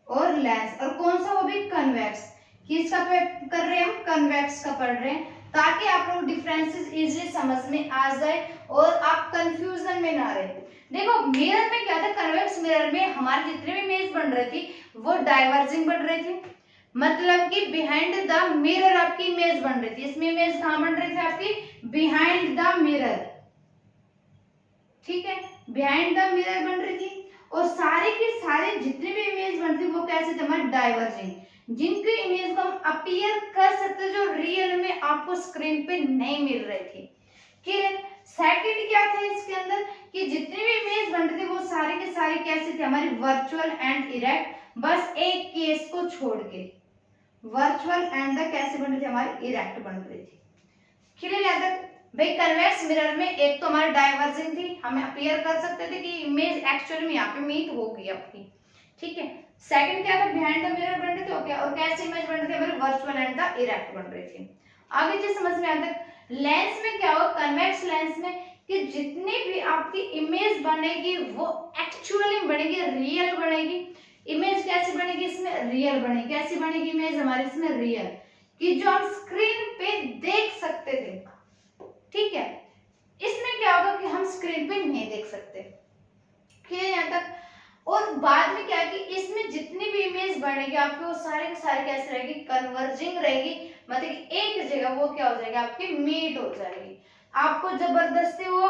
और लेंस, और कौन सा, वो भी कन्वेक्स। किसका कर रहे हैं हम, कन्वेक्स का पढ़ रहे हैं, ताकि आप लोग डिफरेंसेस इजीली समझ में आ जाए और आप कंफ्यूजन में ना रहे। देखो मिरर में क्या था, कन्वेक्स मिरर में हमारे जितने भी इमेज बन रही थी वो डाइवर्जिंग बन रही थी, मतलब कि बिहाइंड द मिरर आपकी इमेज बन रही थी। इसमें इमेज कहां बन रही थी आपकी, बिहाइंड द मिरर, ठीक है, बिहाइंड द मिरर बन रही थी। और सारे के सारे जितने भी इमेज बनती थी वो कैसे थे, हमारे डाइवर्जिंग, जिनकी इमेज को हम अपीयर कर सकते जो रियल में आपको स्क्रीन पे नहीं मिल रही थी। क्लियर। सेकंड क्या था इसके अंदर, कि जितने भी इमेज बन रहे थे वो सारे के सारे कैसे थे, हमारी वर्चुअल एंड इरेक्ट, बस एक केस को छोड़ के वर्चुअल एंड द कैसे बन रही थी, हमारी इरेक्ट बन रही थी। क्लियर याद तक भाई। कन्वेक्स मिरर में एक तो हमारी डाइवर्जिंग थी, हमें अपीयर कर सकते थे कि इमेज एक्चुअली में यहाँ पे मीट होगी आपकी, ठीक है। सेकंड क्या था, बिहाइंड द मिरर बन रही थी, ओके, और कैसे इमेज बन रही थी, हमारी वर्चुअल एंड द इरेक्ट बन रही थी। आगे चीज समझ में आता है। लेंस में क्या होगा, कन्वेक्स लेंस में, कि जितनी भी आपकी इमेज बनेगी वो एक्चुअली बनेगी, रियल बनेगी। इमेज कैसी बनेगी, इसमें रियल बनेगी। कैसी बनेगी इमेज हमारी इसमें, रियल, कि जो हम स्क्रीन पे देख सकते थे, ठीक है। इसमें क्या होगा कि हम स्क्रीन पे नहीं देख सकते, क्लियर यहाँ तक। और बाद में क्या है कि इसमें जितनी भी इमेज बनेगी आपके वो सारे के सारे कैसे रहेगी, कन्वर्जिंग रहेगी, मतलब कि एक जगह वो क्या हो जाएगी आपकी, मीट हो जाएगी। आपको जबरदस्ती वो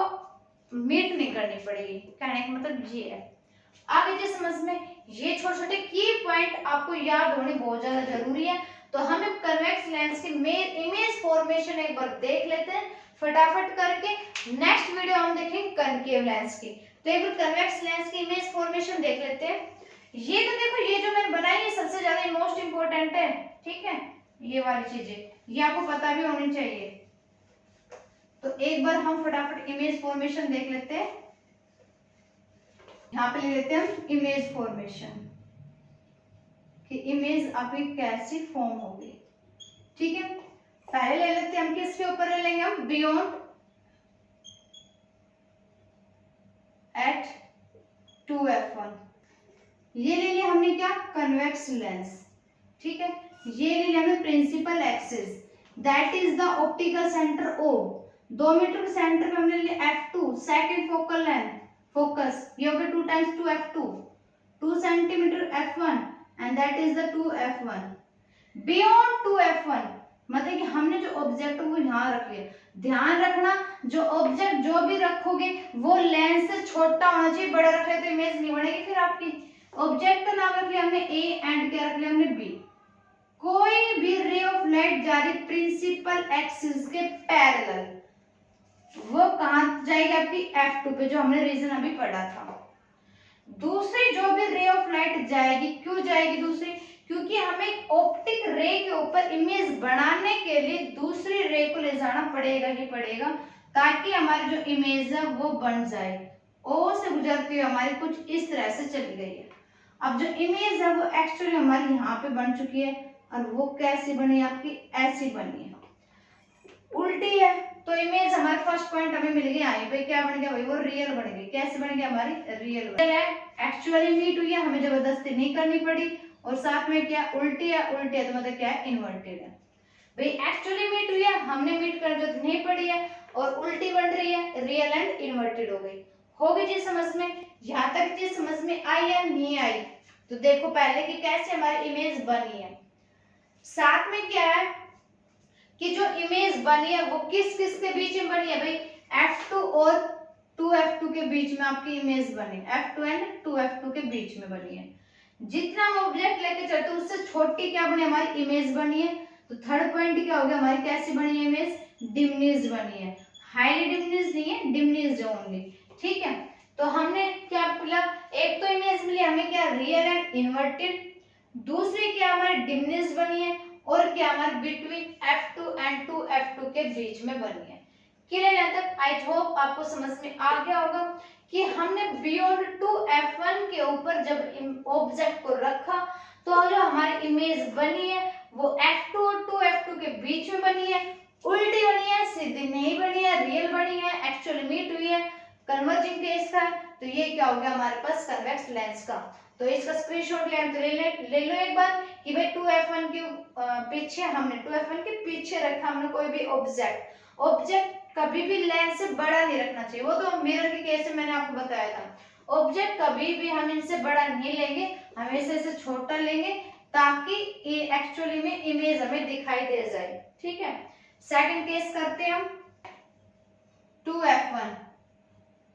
मीट नहीं करनी पड़ेगी, कहने का मतलब ये है। आगे जो समझ में, ये छोटे छोटे की पॉइंट आपको याद होने बहुत ज्यादा जरूरी है। तो हमें कन्वेक्स लेंस की इमेज फॉर्मेशन एक बार देख लेते हैं फटाफट करके। नेक्स्ट वीडियो हम देखेंगे कनकेव लेंस की। तो एक बार कन्वेक्स लेंस की इमेज फॉर्मेशन देख लेते हैं। ये तो देखो, ये जो मैंने बनाई है सबसे ज्यादा मोस्ट इंपोर्टेंट है, ठीक है, ये वाली चीजें ये आपको पता भी होनी चाहिए। तो एक बार हम फटाफट इमेज फॉर्मेशन देख लेते हैं। यहाँ पे ले लेते हैं हम इमेज फॉर्मेशन, कि इमेज आपकी कैसी फॉर्म होगी, ठीक है। पहले ले लेते हैं हम, किसके ऊपर ले लेंगे हम, बियॉन्ड एट 2f1, ये ले लिया हमने क्या, कन्वेक्स लेंस, ठीक है। ये ले लिया हमने principal axis, that is the optical centre O, 2 metre के सेंटर पे हमने लिया f2, second focal length, focus, ये हो गया 2 times 2f2, 2 centimetre f1 and that is the 2f1। Beyond 2f1 मतलब कि हमने जो ऑब्जेक्ट वो यहाँ रख लिया। ध्यान रखना, जो ऑब्जेक्ट जो भी रखोगे वो लेंस से छोटा होना चाहिए, बड़ा रख ले तो इमेज नहीं बनेगी फिर आपकी। ऑब्जेक्ट का नाम रख लिया हमने A एंड क्या रख लिया हमने B। कोई भी रे ऑफ लाइट जा रही प्रिंसिपल एक्सिस के पैरेलल, वो कहाँ जाएगी आपकी F2 पे, जो हमने रीजन अभी पढ़ा था। दूसरी जो भी रे ऑफ लाइट जाएगी, क्यों जाएगी दूसरी, क्योंकि हमें ऑप्टिक रे के ऊपर इमेज बनाने के लिए दूसरी रे को ले जाना पड़ेगा ही पड़ेगा, ताकि हमारी जो इमेज है वो बन जाए। ओ से गुजरती हुई हमारी कुछ इस तरह से चली गई है। अब जो इमेज है वो एक्चुअली हमारी यहाँ पे बन चुकी है, और वो कैसी बनी आपकी, ऐसी बनी है, उल्टी है। तो इमेज हमारे फर्स्ट पॉइंट हमें मिल गया, यहाँ पे क्या बन गया भाई, वो रियल बन गई। कैसे बन गया, हमारी रियल है, एक्चुअली मीट हुई है, हमें जबरदस्ती नहीं करनी पड़ी। और साथ में क्या, उल्टी है, उल्टी है तो मतलब क्या है, इन्वर्टेड है। भाई एक्चुअली मीट हुई है, हमने मीट करने जरूरत नहीं पड़ी है, और उल्टी बन रही है, रियल एंड इन्वर्टेड हो गई। होगी चीज समझ में, यहाँ तक चीज समझ में आई या नहीं आई। तो देखो पहले कि कैसे हमारी इमेज बनी है, साथ में क्या है कि जो इमेज बनी है वो किस किस के बीच में बनी है भाई, F2 और 2f2 के बीच में आपकी इमेज बनी, F2 एंड 2f2 के बीच में बनी है। जितना हम ऑब्जेक्ट लेके चलते हैं उससे छोटी क्या बनी, हमारी इमेज बनी है। तो थर्ड पॉइंट क्या हो गया, हमारी कैसी बनी है इमेज, डिम्निज बनी है, हाईली डिम्निज नहीं है, डिम्निज ओनली, ठीक है। तो हमने क्या मिला, एक तो इमेज मिली हमें क्या, रियल एंड इन्वर्टेड, दूसरी क्या हमारी डिम्निज बनी है, और क्या हमारे बिटवीन F2 एंड 2f2 के बीच में बनी है। क्लियर यहाँ तक, आई होप आपको समझ में आ गया होगा कि हमने बियॉन्ड 2f1 के ऊपर जब ऑब्जेक्ट को रखा तो जो हमारी इमेज बनी है वो F2 और 2f2 के बीच में बनी है, उल्टी बनी है, सीधी नहीं बनी है, रियल बनी है, एक्चुअली मीट हुई है, कन्वर्जिंग केस का है, तो ये क्या हो गया हमारे पास कन्वेक्स लेंस का। तो इसका स्क्रीनशॉट ले लो एक बार कि भाई 2f1 के पीछे हमने 2f1 के पीछे रखा हमने कोई भी ऑब्जेक्ट कभी भी लेंस से बड़ा नहीं रखना चाहिए। वो तो मिरर के केस में मैंने आपको बताया था, ऑब्जेक्ट कभी भी हम इनसे बड़ा नहीं लेंगे, हमेशा इसे छोटा लेंगे ताकि ये एक्चुअली में इमेज हमें दिखाई दे जाए। ठीक है, सेकंड केस करते हैं हम 2f1।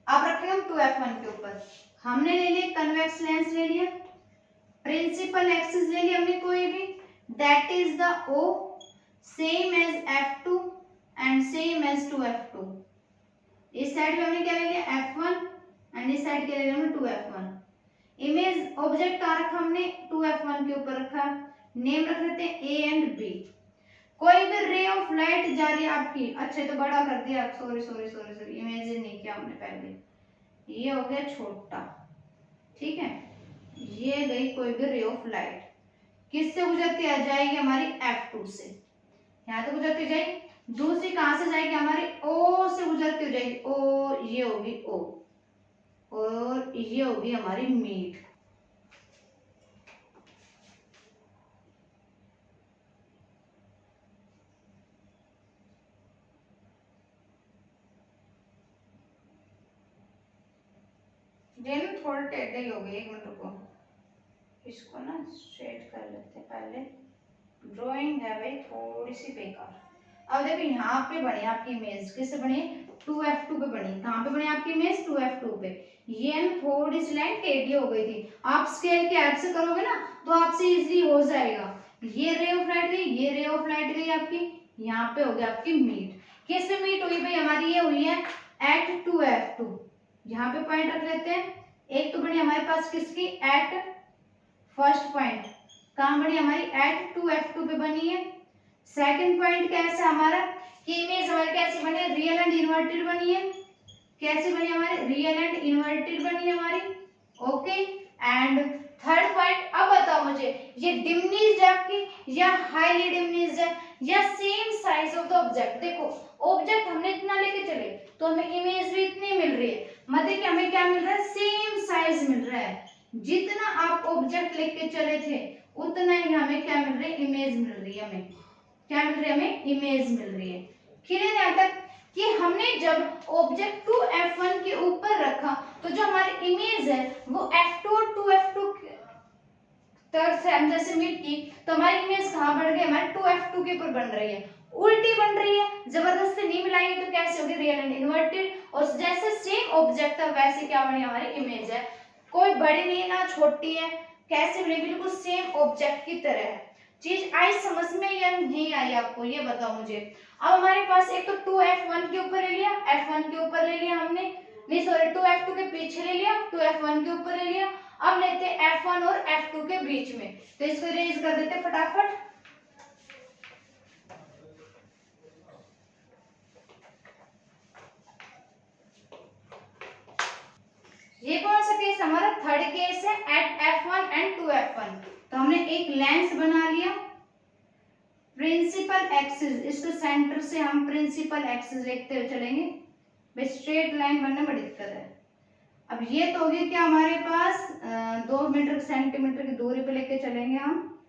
अब रखेंगे हम 2f1 के ऊपर, हमने ले लिया कन्वेक्स लेंस, ले लिया प्रिंसिपल एक्सिस ले लिया हमने कोई भी, that is the O same as f2 and same as 2f2। इस साइड पे हमने क्या ले लिया f1 एंड इस साइड क्या ले लिया हमने 2f1। इमेज ऑब्जेक्ट का रखा हमने 2f1 के ऊपर रखा, नेम रख लेते हैं A एंड B। कोई भी रे ऑफ लाइट जा रही है आपकी, अच्छा तो बड़ा कर दिया, सॉरी इमेजिन नहीं किया हमने पहले, ये हो गया छोटा। ठीक है, ये गई कोई भी रे ऑफ लाइट, किससे गुजरती आ जाएगी हमारी f2 से, यहाँ तो गुजरती जाएगी। दूसरी कहां से जाएगी हमारी O से गुजरती हो जाएगी, O ये होगी O और ये होगी हमारी मीट। ये ना थोड़ा टेढ़ा ही हो गया, एक मिनट रुको, इसको ना स्ट्रेट कर लेते हैं पहले, ड्राइंग है भाई थोड़ी सी बेकार। अब देखो यहाँ पे बनी आपकी इमेज, किससे बनी 2f2 पे बनी, कहाँ पे बनी आपकी इमेज 2f2 पे। ये ना थोड़ी सी लाइन टेढ़ी हो गई थी, आप स्केल के ऐप से करोगे ना तो आपसे इजीली हो जाएगा। ये रे ऑफ लाइट गई, ये रे ऑफ लाइट गई आपकी, यहाँ पे हो गया आपकी मीट। किस पे मीट हुई भाई हमारी, ये हुई है एट 2f2। यहाँ पे पॉइंट रख लेते हैं, एक तो बनी हमारे पास किसकी एट फर्स्ट पॉइंट, कहाँ बनी हमारी एट 2f2 पे बनी है। सेकंड पॉइंट कैसा हमारा कि इमेज हमारी कैसी बनी है, रियल एंड इन्वर्टेड बनी है, कैसी बनी हमारी रियल एंड इन्वर्टेड बनी है हमारी। ओके, एंड थर्ड पॉइंट, अब बताओ मुझे ये डिमनीज्ड है आपकी या हाईली डिमनीज्ड है या same size of the object. देखो ऑब्जेक्ट हमने इतना लेके चले तो हमें इमेज भी इतनी मिल रही है, मतलब कि हमें क्या मिल रहा है, सेम साइज मिल रहा है। जितना आप ऑब्जेक्ट लेके चले थे उतना ही हमें क्या मिल रहा है, इमेज मिल रही है। हमें क्या मिल रही है, हमें इमेज मिल रही है। क्लियर है यहाँ तक कि हमने जब ऑब्जेक्ट 2f1 के ऊपर रखा तो जो हमारी इमेज है वो f2 और 2f2 तक से हम जैसे मीट की तो हमारी इमेज कहाँ बढ़ गई, हमारे 2f2 के ऊपर बन रही है, उल्टी बन रही है, जबरदस्ती नहीं मिलाएंगे तो कैसे होगी, रियल एंड इन्वर्टेड। और जैसे सेम ऑब्जेक्ट था वैसे क्या बनी हमारी इमेज है, कोई बड़ी नहीं ना छोटी है, कैसे बनी, बिल्कुल सेम ऑब्जेक्ट की तरह है। चीज आई समझ में या नहीं आई आपको, ये बताओ मुझे। अब हमारे पास एक तो 2f1 के ऊपर ले लिया, f1 के ऊपर ले लिया हमने, नहीं सॉरी 2f2 के पीछे ले लिया, 2f1 के ऊपर ले लिया। अब लेते हैं f1 और f2 के बीच में, तो इसको इरेज कर देते हैं फटाफट। ये कौन सा केस हमारा थर्ड केस है, एट f1 एंड 2f1। तो हमने एक लेंस बना लिया, प्रिंसिपल एक्सिस, इसके सेंटर से हम प्रिंसिपल एक्सिस देखते हुए चलेंगे, भाई स्ट्रेट लाइन बनने में बड़ी दिक्कत है। अब ये तो होगी क्या हमारे पास 2 मीटर सेंटीमीटर की दूरी पे लेके चलेंगे हम,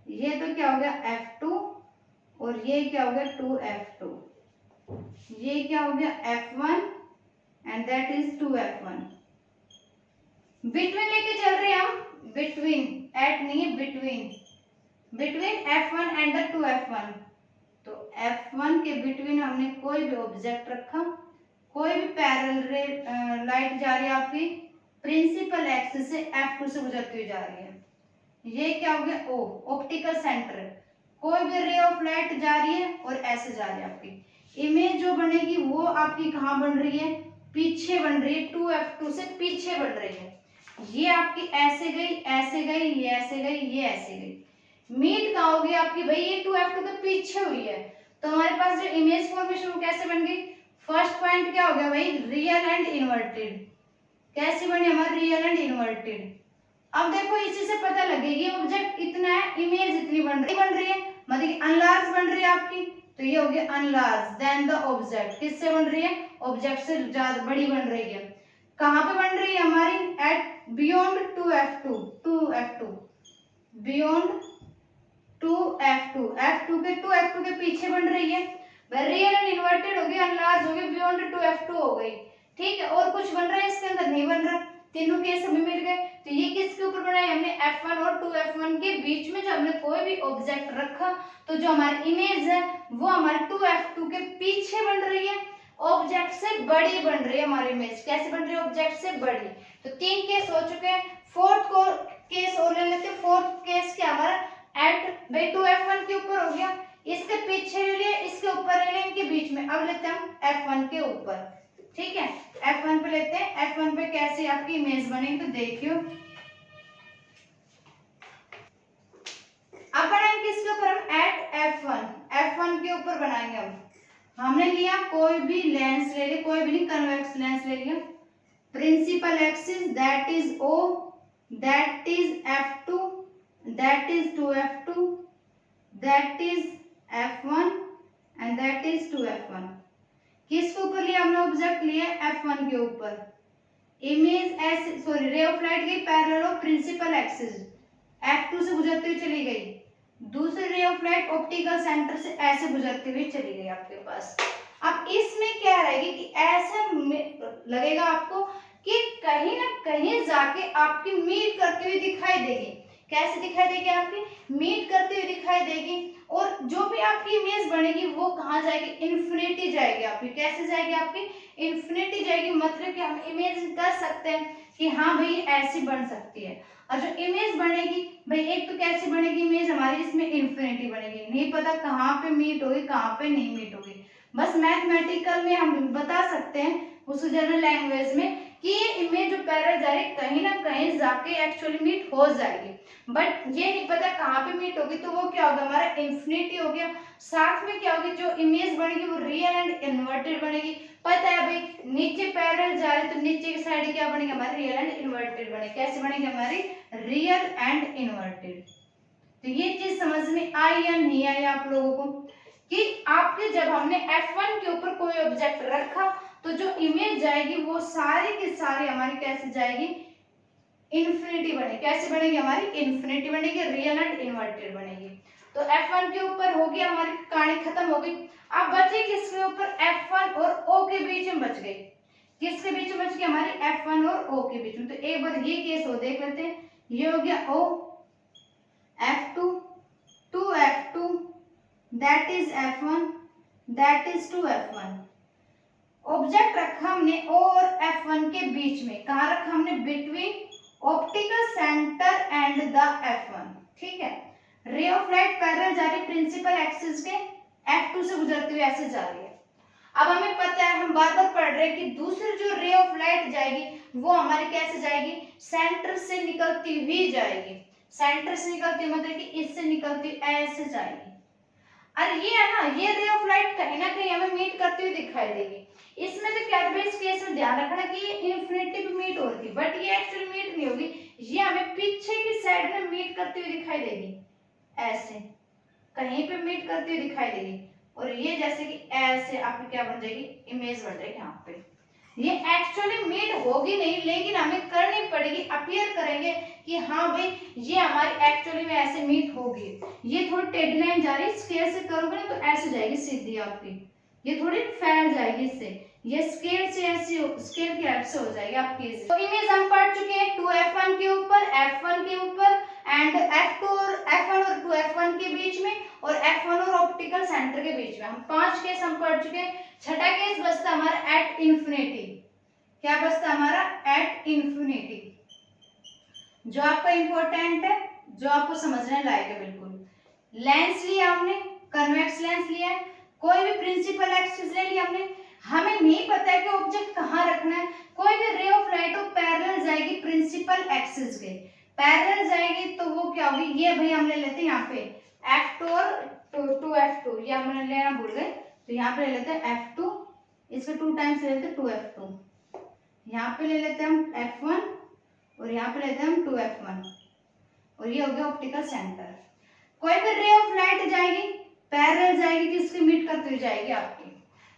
ये तो क्या हो गया f2 और ये क्या हो गया 2f2, ये क्या हो गया f1 and that is 2f1। Between लेके चल रहे हैं हम, बिटवीन, एट नहीं है between, between f1 and the 2f1। तो f1 के बिटवीन हमने कोई भी ऑब्जेक्ट रखा, कोई भी पैरेलल रे लाइट जा रही है आपकी प्रिंसिपल एक्सिस से f2 से गुजरती हुई जा रही है, ये क्या हो गया O ऑप्टिकल सेंटर, कोई भी रे ऑफ लाइट जा रही है और ऐसे जा रही है आपकी इमेज जो बनेगी वो आपकी कहाँ बन रही है, पीछे बन रही है, 2f2 से पीछे बन रही है। ये आपकी ऐसे गई, ऐसे गई, ये ऐसे गई, ये ऐसे गई, मीट कहाँ होगी आपकी भाई, ये 2f2 के पीछे हुई है। तो हमारे पास जो इमेज फॉर्मेशन वो कैसे बन गई, फर्स्ट पॉइंट क्या हो गया भाई, रियल एंड इन्वर्टेड, कैसी बनी हमारी रियल एंड इन्वर्टेड। अब देखो इसी से पता लगेगी ऑब्जेक्ट इतना है, इमेज इतनी बन रही है, मतलब कि अनलार्ज बन रही है आपकी, तो ये हो गया अनलार्ज देन द ऑब्जेक्ट, किससे बन रही है, ऑब्जेक्ट से ज्यादा बड़ी बन रही है। कहाँ पे बन रही है हमारी, eight beyond 2f2, 2f2 beyond 2f2, f2 के 2f2 के पीछे बन रही है। रियल एंड इन्वर्टेड हो गई, अनलार्ज हो गई, बियॉन्ड 2f2 हो गई। ठीक है, और कुछ बन रहा है इसके अंदर, नहीं बन रहा, तीनों केस हमें मिल गए। तो ये किसके ऊपर बनाई हमने, f1 और 2f1 के बीच में जब हमने कोई भी ऑब्जेक्ट रखा तो जो हमारी इमेज है वो हमारे 2f2 के पीछे बन रही है, ऑब्जेक्ट से बड़ी बन रही है हमारी इमेज। कैसे बन रही है, ऑब्जेक्ट से बड़ी। तो 3 केस हो चुके हैं, फोर्थ केस और ले लेते हैं। फोर्थ केस क्या हमारा, एट भाई 2f1 के ऊपर हो गया, इसके पीछे ले लिया, इसके ऊपर ले लिया, इनके बीच में। अब लेते हैं हम f1 के ऊपर। ठीक है, f1 पे लेते हैं। f1 पे कैसे आपकी इमेज बनेगी तो देखियो। अब बनाएंगे किसके ऊपर हम, एट f1, f1 के ऊपर बनाएंगे हम। हमने लिया कोई भी लेंस ले लिया, कोई भी नहीं, कन्वेक्स लेंस ले लिया। Principal axis that is o, that is f2, that is 2f2, that is f1 and that is 2f1। किसके ऊपर लिया हमने, ऑब्जेक्ट लिया f1 के ऊपर। इमेज ऐसे, सॉरी, रे ऑफ लाइट गई parallel of principal axis, f2 से गुजरते हुए चली गई। दूसरी रे ऑफ लाइट ऑप्टिकल सेंटर से ऐसे गुजरते हुए चली गई आपके पास। अब इसमें क्या रहेगी कि ऐसा लगेगा आपको कि कहीं ना कहीं जाके आपकी मीट करती हुई दिखाई देगी। कैसे दिखाई देगी, आपकी मीट करती हुई दिखाई देगी। और जो भी आपकी इमेज बनेगी वो कहाँ जाएगी, इन्फिनिटी जाएगी आपकी। कैसे जाएगी आपकी, इन्फिनिटी जाएगी। मतलब कि हम इमेज कर सकते हैं कि हाँ भाई ऐसी बन सकती है। और जो इमेज बनेगी भाई, एक तो कैसी बनेगी इमेज हमारी, इसमें इन्फिनिटी बनेगी, नहीं पता कहाँ पे मीट होगी कहाँ पे नहीं मीट होगी। बस मैथमेटिकल में हम बता सकते हैं उस जनरल लैंग्वेज में कि ये इमेज जो पैरेलल जा रही है कहीं ना कहीं जाके एक्चुअली मीट हो जाएगी, बट ये नहीं पता कहाँ पे मीट होगी। तो वो क्या होगा, हमारा इन्फिनिटी हो गया। साथ में क्या होगी, जो इमेज बनेगी वो रियल एंड इन्वर्टेड बनेगी। पता है भाई, नीचे पैरेलल जा रही तो नीचे की साइड क्या बनेगी हमारी, रियल एंड इन्वर्टेड बनेगी। कैसे बनेगी हमारी, रियल एंड इन्वर्टेड। तो ये चीज समझ में आई या नहीं आई आप लोगों को, कि आपके जब हमने f1 के ऊपर कोई ऑब्जेक्ट रखा तो जो इमेज जाएगी वो सारी की सारी हमारी कैसे जाएगी, इन्फिनिटी बनेगी। कैसे बनेगी हमारी, इन्फिनिटी बनेगी, रियल एंड इन्वर्टेड बनेगी। तो f1 के ऊपर होगी हमारी कहानी खत्म हो गई। अब बचे किसके ऊपर, f1 और o के बीच में बच गई। किसके बीच में बच गई हमारी, f1 और o के बीच में। तो एक बार ये केस हो देख लेते हैं। ये हो गया o, f2, 2f2, that is f1, that is 2f1। Object रखा हमने o और f1 के बीच में। कहाँ रखा हमने, between optical centre and the f1। ठीक है, रे ऑफ लाइट पैरेलल जा रही है प्रिंसिपल एक्सिस के, f2 से गुजरती हुई ऐसे जा रही है। अब हमें पता है, हम बार बार पढ़ रहे हैं कि दूसरी जो रे ऑफ लाइट जाएगी वो हमारी कैसे जाएगी, सेंटर से निकलती हुई जाएगी। सेंटर से निकलती मतलब कि इससे निकलती ऐसे जाएगी। और ये है ना, ये रे ऑफ लाइट कहीं ना कहीं हमें मीट करती हुई दिखाई देगी। इसमें तो क्या है, इस केस में ध्यान रखना कि ये इन्फिनिटी पे मीट हो रही थी, बट ये एक्चुअली मीट नहीं होगी। ये हमें पीछे की साइड में मीट करती हुई दिखाई देगी, ऐसे कहीं पे मीट करती हुई दिखाई देगी। और ये जैसे कि ऐसे आपकी क्या बन जाएगी, इमेज बन जाएगी यहाँ पे। ये एक्चुअली मीट होगी नहीं, लेकिन हमें करनी पड़ेगी, अपीयर करेंगे कि हाँ भाई ये हमारी एक्चुअली में ऐसे मीट होगी। ये थोड़ी टेढ़ी लाइन जा रही है, स्केल से करोगे ना तो ऐसे जाएगी सीधी आपकी, ये थोड़ी फैल जाएगी इससे, ये स्केल से ऐसे स्केल की हेल्प से हो जाएगी आपकी। तो इमेज हम पढ़ चुके हैं 2f1 के ऊपर, f1 के ऊपर एंड f2 और f1 और 2f1 के बीच में, और f1 और ऑप्टिकल सेंटर के बीच में। हम 5 केस हम पढ़ चुके हैं। छठा केस बचता हमारा एट इन्फिनिटी। क्या बचता हमारा, एट इन्फिनिटी, जो आपका इंपॉर्टेंट है, जो आपको समझने लायक है बिल्कुल। लेंस लिया हमने, कन्वेक्स लेंस लिया है, कोई भी प्रिंसिपल एक्सिस ले लिया हमने। हमें नहीं पता है कि ऑब्जेक्ट कहाँ रखना है। कोई भी रे ऑफ लाइट हो पैरेलल जाएगी प्रिंसिपल एक्सिस के, पैरेलल जाएगी तो वो क्या होगी, ये भाई हम ले लेते हैं यहाँ पे f2 और 2f2, ये हमने लेना भूल गए, तो यहाँ पे ले लेते हैं f2, इसके 2 टाइम्स ले लेते हैं 2f2, यहाँ पे ले लेते हैं हम f1 और यहाँ पे लेते हैं हम 2f1, और ये हो गया ऑप्टिकल सेंटर। कोई भी रे ऑफ लाइट जाएगी पैरेलल जाएगी, किसकी मीट करती हुई जाएगी आपकी।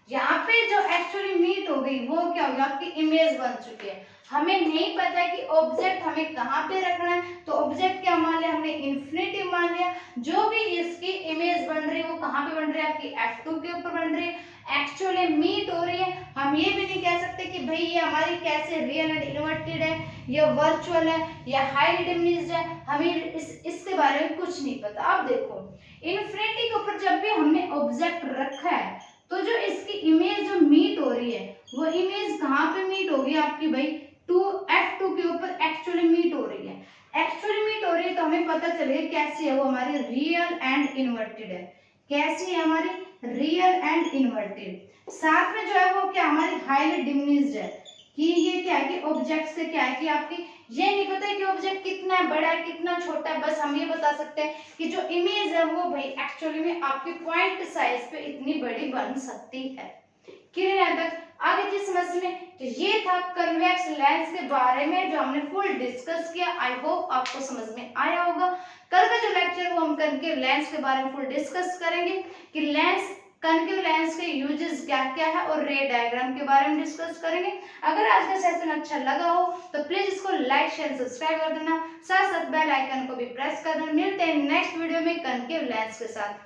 यहाँ पे जो एक्चुअली मीट हो गई वो क्या होगी, आपकी इमेज बन चुकी है। हमें नहीं पता कि ऑब्जेक्ट हमें कहाँ पे रखना है, तो ऑब्जेक्ट क्या मान लिया हमने, इन्फिनिटिव मान लिया। जो भी इसकी इमेज बन रही है वो कहाँ पे बन रही है, आपकी F2 के ऊपर बन रही है, एक्चुअली मीट हो रही है। हम ये भी नहीं कह सकते कि भाई ये हमारी कैसे रियल एंड इन्वर्टेड है, या वर्चुअल है, या हाईली डिमिनिश्ड है, हमें इसके बारे में कुछ नहीं पता। अब देखो इन्फिनिटी के ऊपर जब भी हमने ऑब्जेक्ट रखा है, तो जो इसकी इमेज जो मीट हो रही है वो इमेज कहाँ पे मीट होगी आपकी भाई, F2 के ऊपर एक्चुअली मीट हो रही है। एक्चुअली मीट हो रही है तो हमें पता चलेगा कैसी है वो, हमारी रियल एंड इन्वर्टेड है। कैसी है हमारी, रियल एंड इन्वर्टेड। साथ में जो है वो क्या, हमारी हाईली डिमिनिश्ड है, कि ये क्या है कि ऑब्जेक्ट से क्या है कि आपकी ये नहीं पता है कि ऑब्जेक्ट कितना बड़ा है कितना छोटा है, बस हम ये बता सकते हैं कि जो इमेज है वो भाई एक्चुअली में आपके पॉइंट साइज पे इतनी बड़ी बन सकती है। क्लियर है तक, आगे चीज समझ में। तो ये था कन्वेक्स लेंस के बारे में जो हमने फुल डिस्कस किया। आई होप आपको समझ में आया होगा। कल का जो लेक्चर वो हम कनकेव लेंस के बारे में फुल डिस्कस करेंगे कि लेंस, कनकेव लेंस के यूजेस क्या क्या है, और रे डायग्राम के बारे में डिस्कस करेंगे। अगर आज का सेशन अच्छा लगा हो तो प्लीज इसको लाइक शेयर सब्सक्राइब कर देना, साथ साथ बेल आइकन को भी प्रेस कर देना। मिलते हैं नेक्स्ट वीडियो में कनकेव लेंस के साथ।